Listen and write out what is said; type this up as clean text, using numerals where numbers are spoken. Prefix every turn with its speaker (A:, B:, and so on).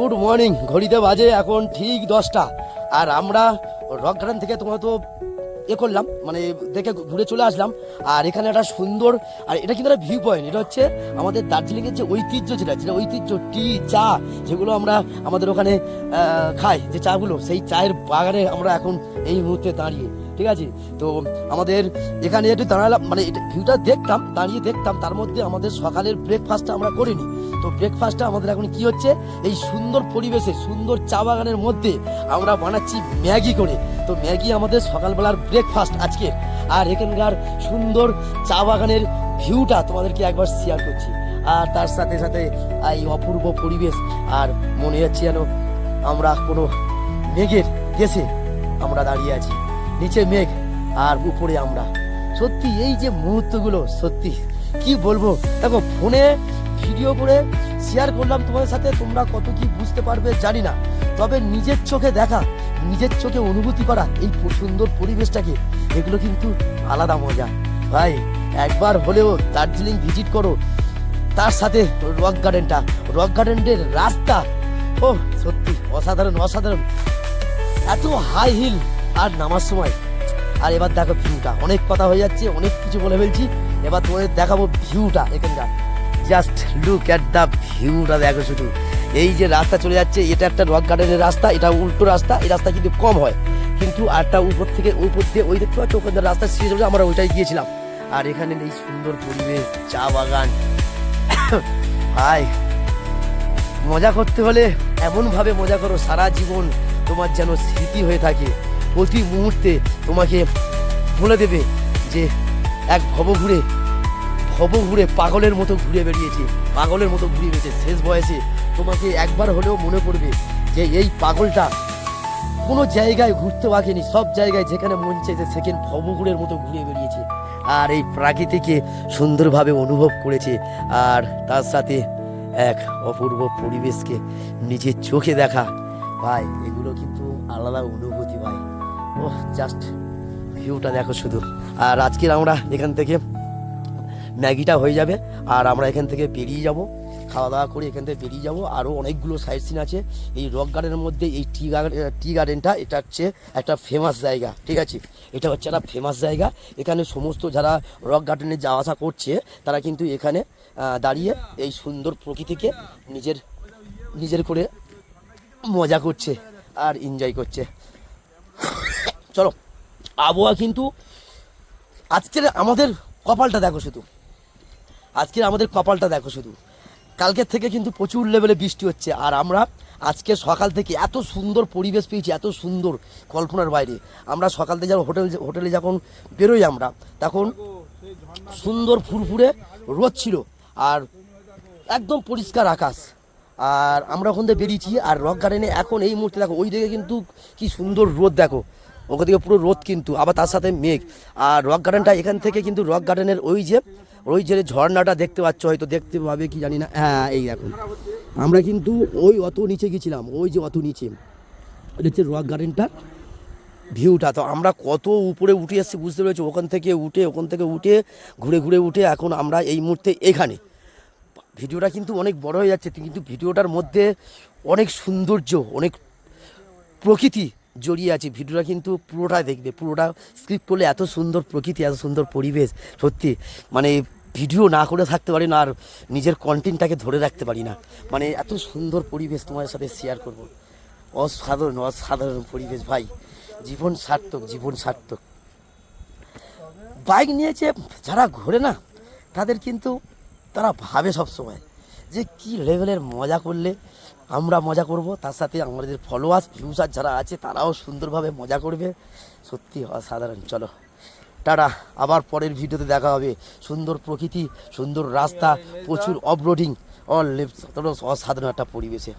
A: Good morning. ঘড়িতে বাজে এখন ঠিক 10টা। আর আমরা রক গার্ডেন থেকে তোমার তো করলাম মানে দেখে ঘুরে চলে আসলাম। আর এখানে একটা সুন্দর, আর এটা কিন্তু একটা ভিউ পয়েন্ট। এটা হচ্ছে আমাদের দার্জিলিংয়ের যে ঐতিহ্য, যেটা ঐতিহ্য টি চা, যেগুলো আমরা আমাদের ওখানে খাই যে চাগুলো, সেই চায়ের বাগানে আমরা এখন এই মুহূর্তে দাঁড়িয়ে। ঠিক আছে, তো আমাদের এখানে একটু দাঁড়ালাম, মানে এটা ভিউটা দেখতাম, দাঁড়িয়ে দেখতাম। তার মধ্যে আমাদের সকালের ব্রেকফাস্টটা আমরা করিনি। তো ব্রেকফাস্টটা আমাদের এখন কি হচ্ছে, এই সুন্দর পরিবেশে সুন্দর চা বাগানের মধ্যে আমরা বানাচ্ছি ম্যাগি করে। তো ম্যাগি আমাদের সকালবেলার ব্রেকফাস্ট আজকে। আর এখানকার সুন্দর চা বাগানের ভিউটা তোমাদেরকে একবার শেয়ার করছি। আর তার সাথে সাথে এই অপূর্ব পরিবেশ, আর মনে হচ্ছে যেন আমরা কোনো মেঘের দেশে আমরা দাঁড়িয়ে আছি। নিচে মেঘ আর উপরে আমরা। সত্যি এই যে মুহূর্তগুলো, সত্যি কি বলবো। দেখো, ফোনে ভিডিও করে শেয়ার করলাম তোমাদের সাথে, তোমরা কত কি বুঝতে পারবে জানি না, তবে নিজের চোখে দেখা, নিজের চোখে অনুভূতি করা এই সুন্দর পরিবেশটাকে, এগুলো কিন্তু আলাদা মজা ভাই। একবার হলেও দার্জিলিং ভিজিট করো। তার সাথে রক গার্ডেনের রাস্তা, ও সত্যি অসাধারণ অসাধারণ। এত হাই হিল আর নামার সময়। আর এবার দেখো ভিউটা, অনেক কথা হয়ে যাচ্ছে, অনেক কিছু বলে ফেলছি। এবার তোমাদের দেখাবো ভিউটা এখানকার। জাস্ট লুক অ্যাট দ্য ভিউটা, দেখো শুধু। এই যে রাস্তা চলে যাচ্ছে, এটা একটা রক গার্ডেনের রাস্তা, এটা উল্টো রাস্তা। এই রাস্তা কিন্তু কম হয়, কিন্তু আরটা উপর দিয়ে ওই দেখতে পাচ্ছ, ওখানে রাস্তা শেষ হচ্ছে, আমরা ওইটাই গিয়েছিলাম। আর এখানে এই সুন্দর পরিবেশ, চা বাগান। ভাই, মজা করতে হলে এমনভাবে মজা করো, সারা জীবন তোমার যেন স্মৃতি হয়ে থাকে। প্রতি মুহূর্তে তোমাকে বলে দেবে যে এক ভব ঘুরে পাগলের মতো ঘুরে বেরিয়েছে, শেষ বয়সে তোমাকে একবার হলেও মনে পড়বে যে এই পাগলটা কোনো জায়গায় ঘুরতে বাকেনি, সব জায়গায় যেখানে মন চেয়েছে সেখানে ভবঘুরের মতো ঘুরে বেরিয়েছে। আর এই প্রাকৃতিকে সুন্দরভাবে অনুভব করেছে। আর তার সাথে এক অপূর্ব পরিবেশকে নিজের চোখে দেখা, ভাই এগুলো কিন্তু আলাদা অনুভূতি ভাই। ও জাস্ট ভিউটা দেখো শুধু। আর আজকের আমরা এখান থেকে ম্যাগিটা হয়ে যাবে, আর আমরা এখান থেকে বেরিয়ে যাব, খাওয়া দাওয়া করে এখান থেকে বেরিয়ে যাব। আরও অনেকগুলো সাইট সিন আছে এই রক গার্ডেনের মধ্যে। এই টি গার্ডেনটা এটা হচ্ছে একটা ফেমাস জায়গা। ঠিক আছে, এটা হচ্ছে একটা ফেমাস জায়গা। এখানে সমস্ত যারা রক গার্ডেনে যাওয়া আসা করছে, তারা কিন্তু এখানে দাঁড়িয়ে এই সুন্দর প্রকৃতিকে নিজের করে মজা করছে আর এনজয় করছে। চলো, আবহাওয়া কিন্তু আজকের আমাদের কপালটা দেখো শুধু। কালকের থেকে কিন্তু প্রচুর লেভেলে বৃষ্টি হচ্ছে। আর আমরা আজকে সকাল থেকে এত সুন্দর পরিবেশ পেয়েছি, এত সুন্দর, কল্পনার বাইরে। আমরা সকাল থেকে যখন হোটেলে যখন বেরোই আমরা, তখন সুন্দর ফুরফুরে রোদ ছিল আর একদম পরিষ্কার আকাশ। আর আমরা ওখান থেকে বেরিয়েছি। আর রক গার্ডেনে এখন এই মুহূর্তে দেখো, ওই দিকে কিন্তু কি সুন্দর রোদ, দেখো ওখান থেকে পুরো রোদ, কিন্তু আবার তার সাথে মেঘ। আর রক গার্ডেনটা এখান থেকে কিন্তু রক গার্ডেনের ওই যে ঝর্ণাটা দেখতে পাচ্ছ, হয়তো দেখতে পাবে কি জানি না। হ্যাঁ, এই দেখুন, আমরা কিন্তু ওই অত নিচে গেছিলাম, ওই যে অত নিচে হচ্ছে রক গার্ডেনটার ভিউটা। তো আমরা কত উপরে উঠে এসেছি বুঝতে পেরেছি। ওখান থেকে উঠে ঘুরে উঠে এখন আমরা এই মুহূর্তে এখানে। ভিডিওটা কিন্তু অনেক বড় হয়ে যাচ্ছে, কিন্তু ভিডিওটার মধ্যে অনেক সৌন্দর্য, অনেক প্রকৃতি জড়িয়ে আছে। ভিডিওটা কিন্তু পুরোটা দেখবে, পুরোটা স্ক্রিপ্ট করলে এত সুন্দর প্রকৃতি, এত সুন্দর পরিবেশ, সত্যি মানে ভিডিও না করে থাকতে পারি না, আর নিজের কন্টেন্টটাকে ধরে রাখতে পারি না। মানে এত সুন্দর পরিবেশ তোমাদের সাথে শেয়ার করব। অসাধারণ পরিবেশ ভাই। জীবন সার্থক। বাইক নিয়েছে যারা ঘোরে না, তাদের কিন্তু তারা ভাবে সবসময় যে কি লেভেলের মজা করলে আমরা মজা করব, তার সাথে আমাদের ভিউসার যারা আছে তারাও সুন্দরভাবে মজা করবে। সত্যি অসাধারণ। চলো টাটা, আবার পরের ভিডিওতে দেখা হবে। সুন্দর প্রকৃতি, সুন্দর রাস্তা, প্রচুর অফরোডিং, অসাধারণ একটা পরিবেশে।